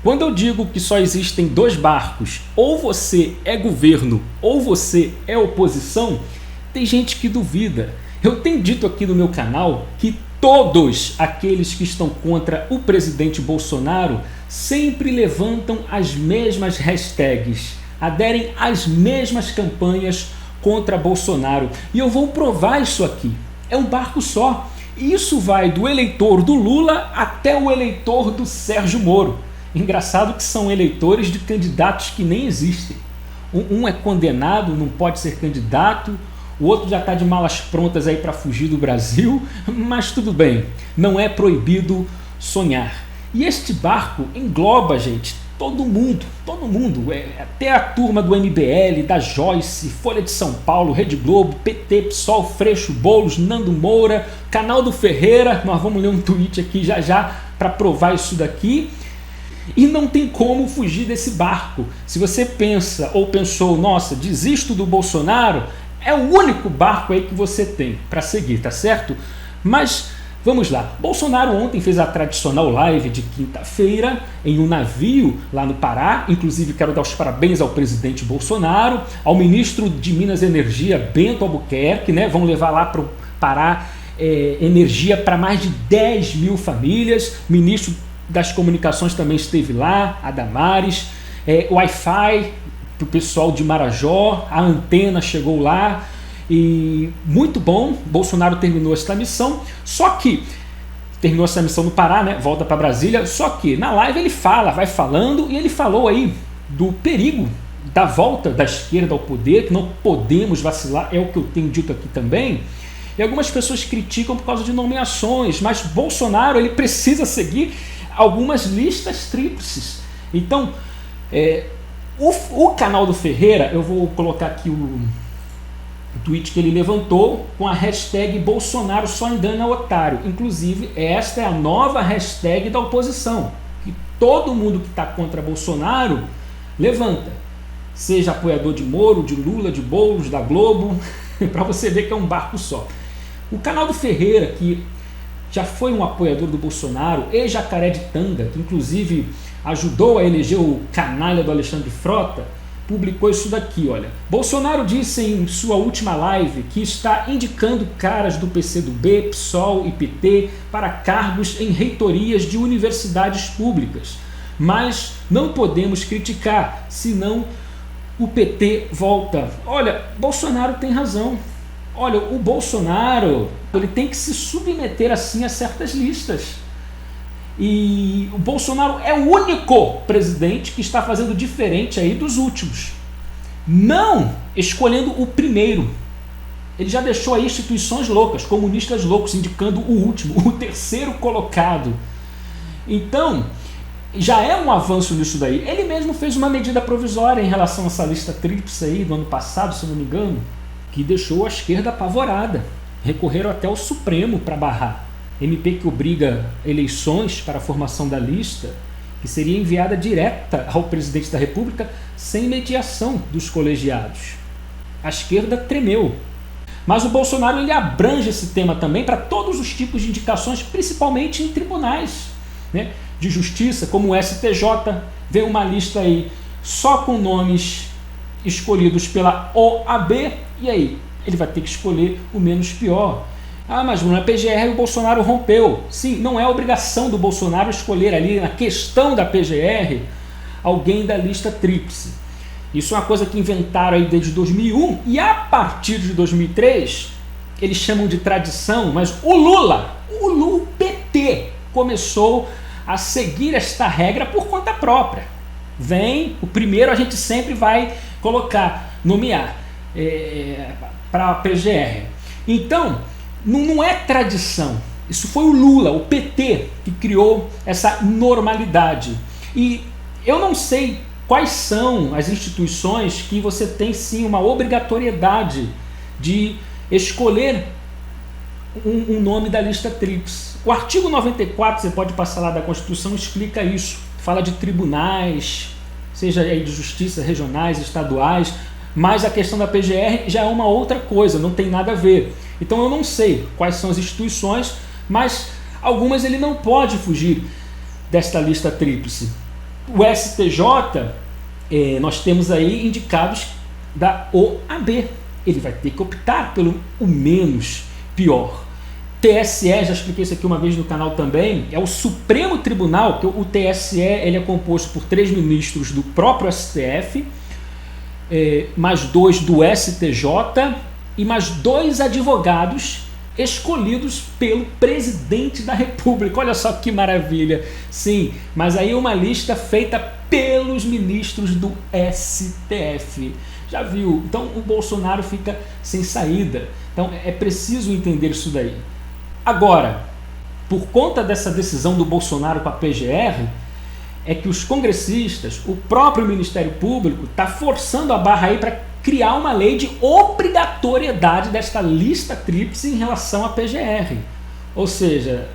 Quando eu digo que só existem dois barcos, ou você é governo ou você é oposição, tem gente que duvida. Eu tenho dito aqui no meu canal que todos aqueles que estão contra o presidente Bolsonaro sempre levantam as mesmas hashtags, aderem às mesmas campanhas contra Bolsonaro. E eu vou provar isso aqui. É um barco só. E isso vai do eleitor do Lula até o eleitor do Sérgio Moro. Engraçado que são eleitores de candidatos que nem existem. Um é condenado, não pode ser candidato, o outro já está de malas prontas aí para fugir do Brasil, mas tudo bem, não é proibido sonhar. E este barco engloba, gente, todo mundo, até a turma do MBL, da Joyce, Folha de São Paulo, Rede Globo, PT, PSOL, Freixo, Boulos, Nando Moura, canal do Ferreira. Nós vamos ler um tweet aqui já para provar isso daqui. E não tem como fugir desse barco. Se você pensa ou pensou, nossa, desisto do Bolsonaro, é o único barco aí que você tem para seguir, tá certo? Mas vamos lá. Bolsonaro ontem fez a tradicional live de quinta-feira em um navio lá no Pará. Inclusive quero dar os parabéns ao presidente Bolsonaro, ao ministro de Minas e Energia, Bento Albuquerque, né? Vão levar lá para o Pará energia para mais de 10 mil famílias. Ministro das Comunicações também esteve lá, a Damares, Wi-Fi para o pessoal de Marajó, a Antena chegou lá, e muito bom. Bolsonaro terminou essa missão, só que terminou essa missão no Pará, né? Volta para Brasília, só que na live ele vai falando, e ele falou aí do perigo da volta da esquerda ao poder, que não podemos vacilar, é o que eu tenho dito aqui também. E algumas pessoas criticam por causa de nomeações, mas Bolsonaro ele precisa seguir algumas listas tríplices. Então, o canal do Ferreira, eu vou colocar aqui o tweet que ele levantou com a hashtag Bolsonaro só engana otário. Inclusive, esta é a nova hashtag da oposição, que todo mundo que está contra Bolsonaro levanta. Seja apoiador de Moro, de Lula, de Boulos, da Globo, para você ver que é um barco só. O canal do Ferreira, que já foi um apoiador do Bolsonaro, ex-jacaré de tanga, que inclusive ajudou a eleger o canalha do Alexandre Frota, publicou isso daqui, olha. Bolsonaro disse em sua última live que está indicando caras do PCdoB, PSOL e PT para cargos em reitorias de universidades públicas. Mas não podemos criticar, senão o PT volta. Olha, Bolsonaro tem razão. Olha, o Bolsonaro ele tem que se submeter assim a certas listas. E o Bolsonaro é o único presidente que está fazendo diferente aí dos últimos. Não escolhendo o primeiro. Ele já deixou aí instituições loucas, comunistas loucos, indicando o último, o terceiro colocado. Então, já é um avanço nisso daí. Ele mesmo fez uma medida provisória em relação a essa lista tríplice aí do ano passado, se não me engano, que deixou a esquerda apavorada. Recorreram até ao Supremo para barrar. MP que obriga eleições para a formação da lista, que seria enviada direta ao presidente da República sem mediação dos colegiados. A esquerda tremeu. Mas o Bolsonaro ele abrange esse tema também para todos os tipos de indicações, principalmente em tribunais, né, de justiça, como o STJ. Vem uma lista aí só com nomes escolhidos pela OAB, e aí ele vai ter que escolher o menos pior. Ah, mas na PGR o Bolsonaro rompeu. Sim, não é obrigação do Bolsonaro escolher ali na questão da PGR alguém da lista tríplice. Isso é uma coisa que inventaram aí desde 2001, e a partir de 2003 eles chamam de tradição, mas o PT começou a seguir esta regra por conta própria. Vem, o primeiro a gente sempre vai nomear para a PGR. Então, não é tradição. Isso foi o Lula, o PT, que criou essa normalidade. E eu não sei quais são as instituições que você tem sim uma obrigatoriedade de escolher um nome da lista tríplice. O artigo 94, você pode passar lá da Constituição, explica isso. Fala de tribunais, seja aí de justiça, regionais, estaduais, mas a questão da PGR já é uma outra coisa, não tem nada a ver. Então eu não sei quais são as instituições, mas algumas ele não pode fugir desta lista tríplice. O STJ, nós temos aí indicados da OAB. Ele vai ter que optar pelo o menos pior. TSE, já expliquei isso aqui uma vez no canal também, é o Supremo Tribunal, que o TSE ele é composto por 3 ministros do próprio STF, mais 2 do STJ e mais 2 advogados escolhidos pelo presidente da República. Olha só que maravilha. Sim, mas aí uma lista feita pelos ministros do STF. Já viu? Então o Bolsonaro fica sem saída. Então é preciso entender isso daí. Agora, por conta dessa decisão do Bolsonaro com a PGR, é que os congressistas, o próprio Ministério Público, está forçando a barra aí para criar uma lei de obrigatoriedade desta lista tríplice em relação à PGR. Ou seja,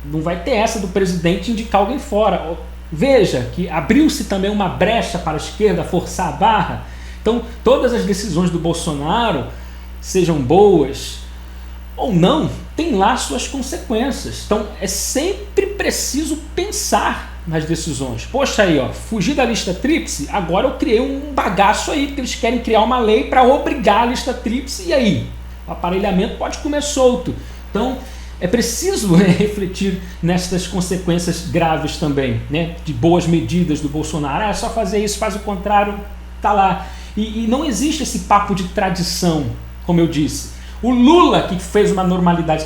não vai ter essa do presidente indicar alguém fora. Veja que abriu-se também uma brecha para a esquerda forçar a barra. Então, todas as decisões do Bolsonaro, sejam boas ou não, tem lá suas consequências. Então, é sempre preciso pensar nas decisões. Poxa aí, ó, fugir da lista tríplice, agora eu criei um bagaço aí, porque eles querem criar uma lei para obrigar a lista tríplice, e aí? O aparelhamento pode comer solto. Então, é preciso refletir nestas consequências graves também, né? De boas medidas do Bolsonaro. É só fazer isso, faz o contrário, tá lá. E não existe esse papo de tradição, como eu disse. O Lula que fez uma normalidade.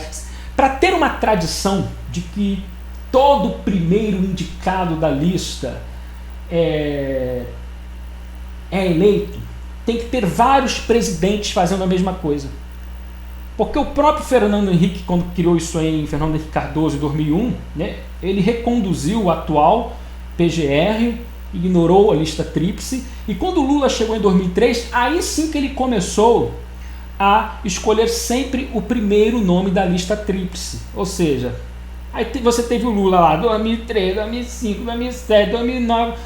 Para ter uma tradição de que todo primeiro indicado da lista é eleito, tem que ter vários presidentes fazendo a mesma coisa. Porque o próprio Fernando Henrique, quando criou isso aí em Fernando Henrique Cardoso em 2001, né, ele reconduziu o atual PGR, ignorou a lista tríplice, e quando o Lula chegou em 2003, aí sim que ele começou a escolher sempre o primeiro nome da lista tríplice. Ou seja, aí você teve o Lula lá, 2003, 2005, 2007, 2009,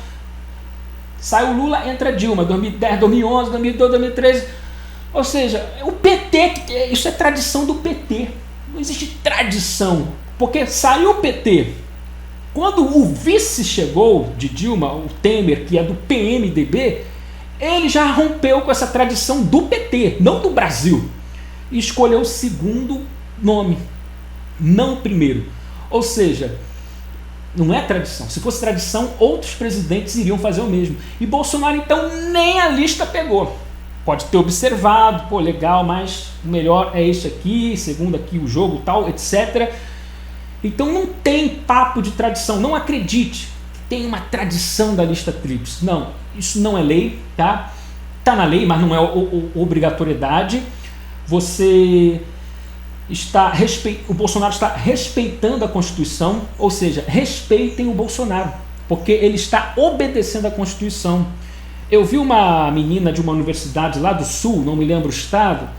sai o Lula, entra Dilma, 2010, 2011, 2012, 2013, ou seja, o PT, isso é tradição do PT, não existe tradição, porque saiu o PT, quando o vice chegou de Dilma, o Temer, que é do PMDB, ele já rompeu com essa tradição do PT, não do Brasil, e escolheu o segundo nome, não o primeiro. Ou seja, não é tradição. Se fosse tradição, outros presidentes iriam fazer o mesmo. E Bolsonaro, então, nem a lista pegou. Pode ter observado, pô, legal, mas o melhor é este aqui, segundo aqui o jogo, tal, etc. Então não tem papo de tradição. Não acredite que tem uma tradição da lista tríplice. Não, isso não é lei, tá? Tá na lei, mas não é obrigatoriedade. O Bolsonaro está respeitando a Constituição, ou seja, respeitem o Bolsonaro, porque ele está obedecendo a Constituição. Eu vi uma menina de uma universidade lá do Sul, não me lembro o estado,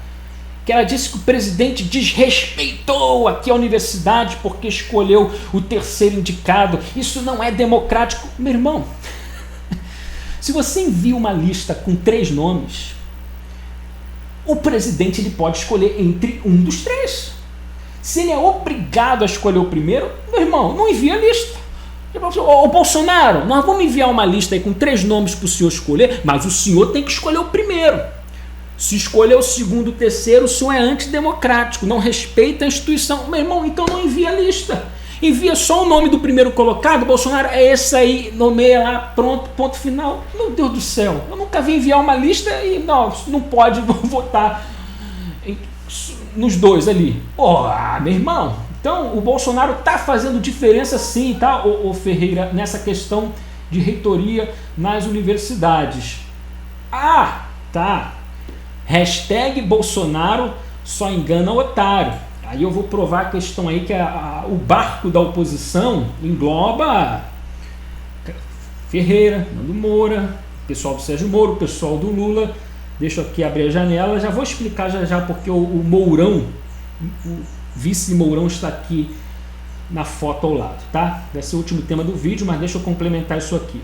que ela disse que o presidente desrespeitou aqui a universidade porque escolheu o terceiro indicado. Isso não é democrático. Meu irmão, se você envia uma lista com 3 nomes, o presidente ele pode escolher entre um dos 3. Se ele é obrigado a escolher o primeiro, meu irmão, não envia a lista. Ô Bolsonaro, nós vamos enviar uma lista aí com 3 nomes para o senhor escolher, mas o senhor tem que escolher o primeiro. Se escolher o segundo, o terceiro, o senhor é antidemocrático, não respeita a instituição. Meu irmão, então não envia a lista. Envia só o nome do primeiro colocado, Bolsonaro é esse aí, nomeia lá, pronto, ponto final. Meu Deus do céu, eu nunca vi enviar uma lista e não pode votar nos 2 ali. Meu irmão, então o Bolsonaro está fazendo diferença sim, tá, ô Ferreira, nessa questão de reitoria nas universidades. Tá. Hashtag Bolsonaro só engana otário. Aí eu vou provar a questão aí que o barco da oposição engloba Ferreira, Nando Moura, pessoal do Sérgio Moro, pessoal do Lula. Deixa eu aqui abrir a janela, já vou explicar já porque o Mourão, o vice Mourão está aqui na foto ao lado, tá? Vai ser o último tema do vídeo, mas deixa eu complementar isso aqui.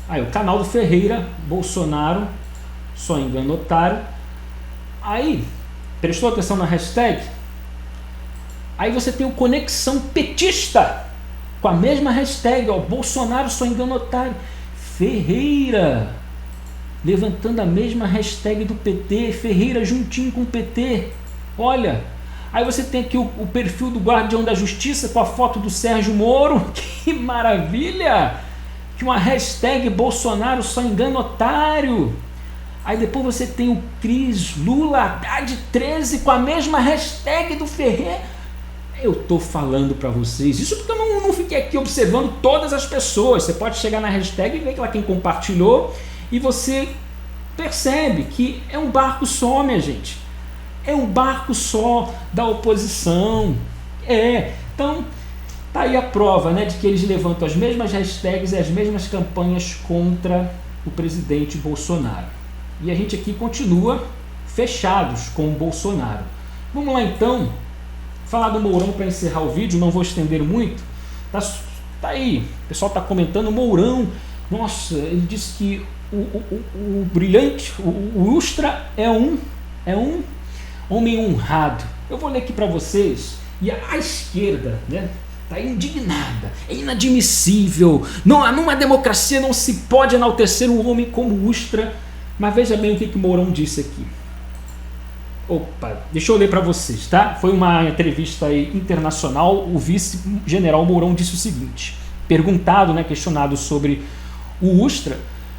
Aí o canal do Ferreira, Bolsonaro só engana otário. Aí, prestou atenção na hashtag? Aí você tem o Conexão Petista. com a mesma hashtag, ó, Bolsonaro só engana otário. Ferreira, levantando a mesma hashtag do PT, Ferreira juntinho com o PT, olha. Aí você tem aqui o perfil do Guardião da Justiça com a foto do Sérgio Moro, que maravilha, que uma hashtag Bolsonaro só engana otário. Aí depois você tem o Cris Lula Haddad 13 com a mesma hashtag do Ferreira. Eu tô falando para vocês isso porque eu não fiquei aqui observando todas as pessoas. Você pode chegar na hashtag e ver lá quem compartilhou e você percebe que é um barco só, minha gente. É um barco só da oposição. Então tá aí a prova, né, de que eles levantam as mesmas hashtags e as mesmas campanhas contra o presidente Bolsonaro. E a gente aqui continua fechados com o Bolsonaro. Vamos lá então falar do Mourão para encerrar o vídeo, não vou estender muito. Tá aí, o pessoal está comentando, Mourão, nossa, ele disse que o brilhante, o Ustra é um homem honrado. Eu vou ler aqui para vocês, e a esquerda, né, está indignada, é inadmissível, numa democracia não se pode enaltecer um homem como Ustra. Mas veja bem o que o Mourão disse aqui. Opa, deixa eu ler para vocês, tá? Foi uma entrevista aí internacional, o vice-general Mourão disse o seguinte, perguntado, né, questionado sobre o Ustra,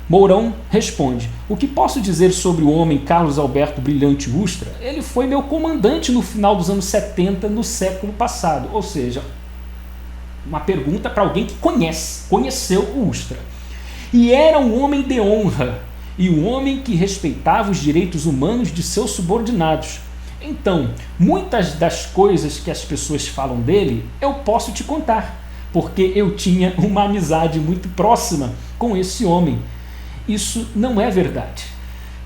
Mourão responde: o que posso dizer sobre o homem Carlos Alberto Brilhante Ustra? Ele foi meu comandante no final dos anos 70, no século passado. Ou seja, uma pergunta para alguém que conheceu o Ustra. E era um homem de honra, e um homem que respeitava os direitos humanos de seus subordinados. Então, muitas das coisas que as pessoas falam dele, eu posso te contar, porque eu tinha uma amizade muito próxima com esse homem. Isso não é verdade.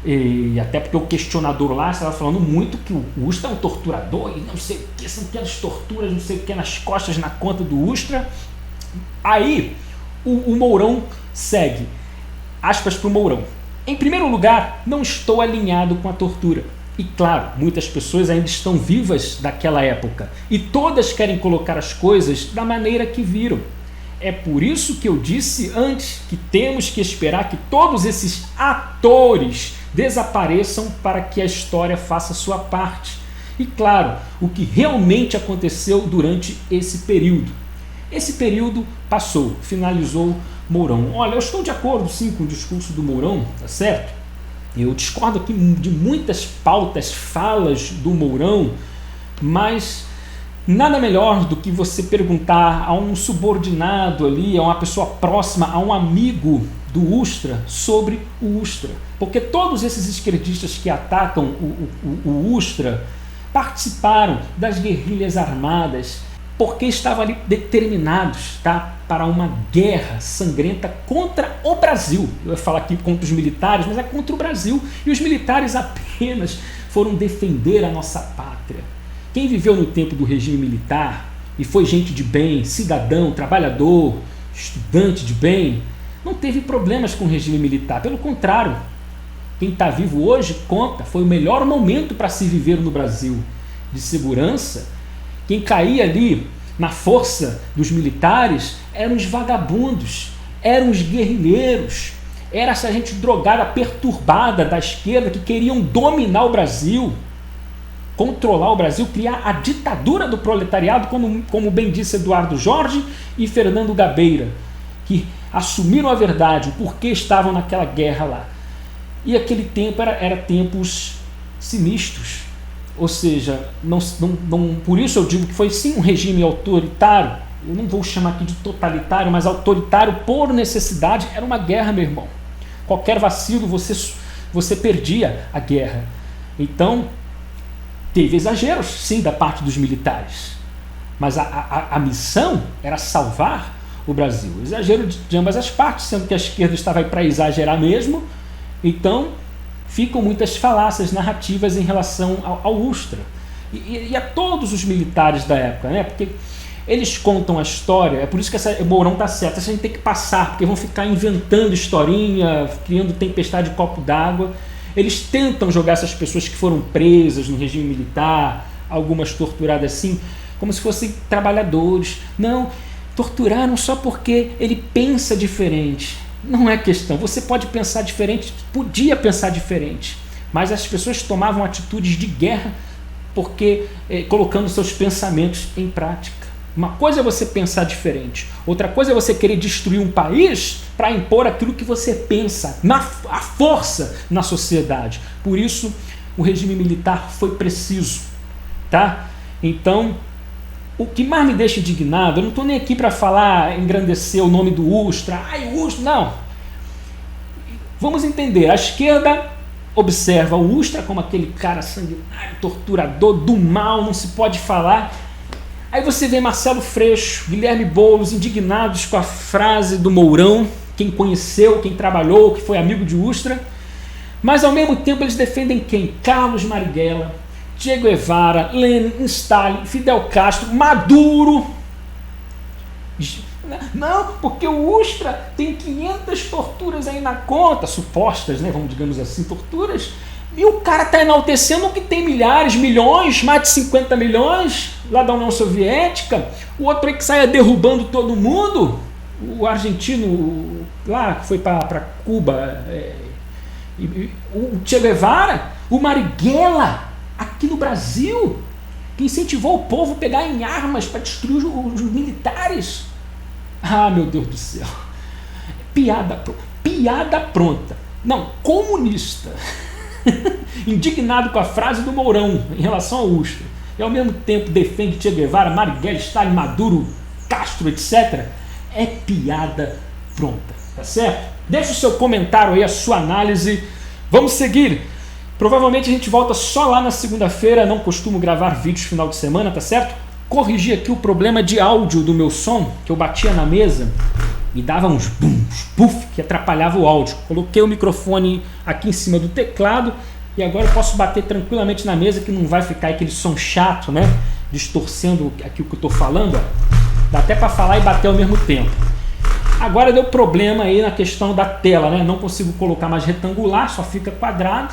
E até porque o questionador lá estava falando muito que o Ustra é um torturador, e não sei o que, são aquelas torturas, não sei o que, nas costas, na conta do Ustra. Aí, o Mourão segue, aspas para o Mourão: em primeiro lugar, não estou alinhado com a tortura. E claro, muitas pessoas ainda estão vivas daquela época e todas querem colocar as coisas da maneira que viram. É por isso que eu disse antes que temos que esperar que todos esses atores desapareçam para que a história faça sua parte. E claro, o que realmente aconteceu durante esse período. Esse período passou, finalizou Mourão. Olha, eu estou de acordo sim com o discurso do Mourão, tá certo? Eu discordo aqui de muitas pautas, falas do Mourão, mas nada melhor do que você perguntar a um subordinado ali, a uma pessoa próxima, a um amigo do Ustra sobre o Ustra. Porque todos esses esquerdistas que atacam o Ustra participaram das guerrilhas armadas, porque estavam ali determinados, tá, para uma guerra sangrenta contra o Brasil. Eu ia falar aqui contra os militares, mas é contra o Brasil. E os militares apenas foram defender a nossa pátria. Quem viveu no tempo do regime militar e foi gente de bem, cidadão, trabalhador, estudante de bem, não teve problemas com o regime militar. Pelo contrário, quem está vivo hoje conta, foi o melhor momento para se viver no Brasil, de segurança. Quem caía ali na força dos militares eram os vagabundos, eram os guerrilheiros, era essa gente drogada, perturbada da esquerda que queriam dominar o Brasil, controlar o Brasil, criar a ditadura do proletariado, como bem disse Eduardo Jorge e Fernando Gabeira, que assumiram a verdade, o porquê estavam naquela guerra lá. E aquele tempo era tempos sinistros. Ou seja, por isso eu digo que foi sim um regime autoritário. Eu não vou chamar aqui de totalitário, mas autoritário por necessidade. Era uma guerra, meu irmão. Qualquer vacilo, você perdia a guerra. Então, teve exageros, sim, da parte dos militares. Mas a missão era salvar o Brasil. Exagero de ambas as partes, sendo que a esquerda estava aí para exagerar mesmo. Então, ficam muitas falácias narrativas em relação ao Ustra e a todos os militares da época, né? Porque eles contam a história, é por isso que o Mourão está certo, essa a gente tem que passar, porque vão ficar inventando historinha, criando tempestade de copo d'água. Eles tentam jogar essas pessoas que foram presas no regime militar, algumas torturadas assim, como se fossem trabalhadores. Não, Torturaram só porque ele pensa diferente. Não é questão. Você pode pensar diferente, podia pensar diferente, mas as pessoas tomavam atitudes de guerra porque colocando seus pensamentos em prática. Uma coisa é você pensar diferente, outra coisa é você querer destruir um país para impor aquilo que você pensa, a força na sociedade. Por isso, o regime militar foi preciso. Tá? Então, o que mais me deixa indignado, eu não estou nem aqui para falar, engrandecer o nome do Ustra, o Ustra, não. Vamos entender, a esquerda observa o Ustra como aquele cara sanguinário, torturador, do mal, não se pode falar. Aí você vê Marcelo Freixo, Guilherme Boulos indignados com a frase do Mourão, quem conheceu, quem trabalhou, que foi amigo de Ustra, mas ao mesmo tempo eles defendem quem? Carlos Marighella, Che Guevara, Lenin, Stalin, Fidel Castro, Maduro. Não, porque o Ustra tem 500 torturas aí na conta, supostas, né, vamos digamos assim, torturas, e o cara está enaltecendo o que tem milhares, milhões, mais de 50 milhões lá da União Soviética, o outro aí que saia derrubando todo mundo, o argentino lá que foi para Cuba, o Che Guevara, o Marighella, aqui no Brasil, que incentivou o povo a pegar em armas para destruir os militares. Ah, meu Deus do céu. Piada pronta. Não, comunista. Indignado com a frase do Mourão em relação ao Ustra. E ao mesmo tempo defende Che Guevara, Marighella, Stalin, Maduro, Castro, etc. É piada pronta. Tá certo? Deixa o seu comentário aí, a sua análise. Vamos seguir. Provavelmente a gente volta só lá na segunda-feira. Não costumo gravar vídeos final de semana, tá certo? Corrigi aqui o problema de áudio do meu som, que eu batia na mesa e dava uns bum, uns puff, que atrapalhava o áudio. Coloquei o microfone aqui em cima do teclado e agora eu posso bater tranquilamente na mesa, que não vai ficar aquele som chato, né? Distorcendo aqui o que eu estou falando. Ó. Dá até para falar e bater ao mesmo tempo. Agora deu problema aí na questão da tela, né? Não consigo colocar mais retangular, só fica quadrado.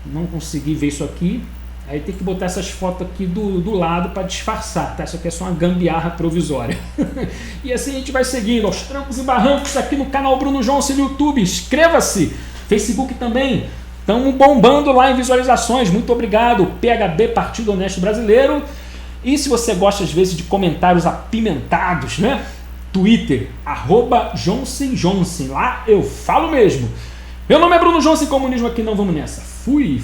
Não consegui ver isso aqui. Aí tem que botar essas fotos aqui do lado para disfarçar, tá? Isso aqui é só uma gambiarra provisória. E assim a gente vai seguindo aos trancos e barrancos aqui no canal Bruno Johnson no YouTube. Inscreva-se! Facebook também. Estamos bombando lá em visualizações. Muito obrigado, PHB, Partido Honesto Brasileiro. E se você gosta às vezes de comentários apimentados, né? Twitter, @JohnsonJohnson. Lá eu falo mesmo. Meu nome é Bruno Johnson, Comunismo aqui não vamos nessa. Fui.